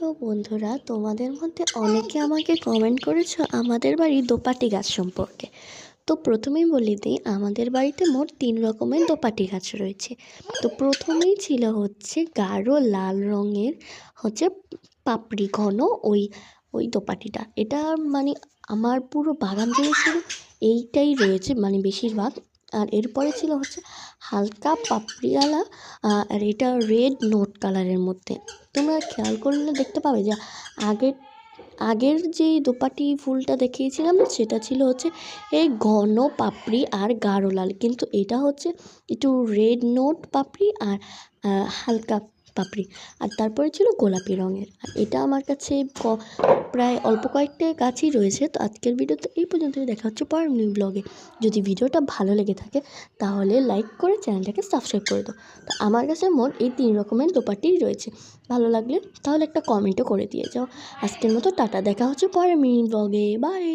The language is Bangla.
তো বন্ধুরা, তোমাদের মধ্যে অনেকে আমাকে কমেন্ট করেছো আমাদের বাড়ির দোপাটি গাছ সম্পর্কে। তো প্রথমেই বলে দিই, আমাদের বাড়িতে মোট 3 রকমের দোপাটি গাছ রয়েছে। তো প্রথমেই ছিল হচ্ছে গাঢ় লাল রঙের হচ্ছে পাপড়ি ঘন ওই ওই দোপাটিটা। এটা মানে আমার পুরো বাগান জুড়ে শুধু এইটাই রয়েছে, মানে বেশিরভাগ। আর এরপরে ছিল হচ্ছে হালকা পাপড়িওয়ালা, আর এটা রেড নোট কালারের মধ্যে। তোমরা খেয়াল করলে দেখতে পাবে যে আগের আগের যেই দোপাটি ফুলটা দেখিয়েছিলাম সেটা ছিল হচ্ছে এই ঘন পাপড়ি আর গাঢ় লাল, কিন্তু এটা হচ্ছে একটু রেড নোট পাপড়ি আর হালকা পাপড়ি। আর তারপরে ছিল গোলাপি রঙের। আর এটা আমার কাছে প্রায় অল্প কয়েকটা গাছই রয়েছে। তো আজকের ভিডিওতে এই পর্যন্তই, দেখা হচ্ছে পরের নিউ ব্লগে। যদি ভিডিওটা ভালো লেগে থাকে তাহলে লাইক করে চ্যানেলটাকে সাবস্ক্রাইব করে দাও। তো আমার কাছে মোট এই 3 রকমের দোপাটিই রয়েছে। ভালো লাগলে তাহলে একটা কমেন্টও করে দিয়ে যাও। আজকের মতো টাটা, দেখা হচ্ছে পরের মিনি ব্লগে। বাই।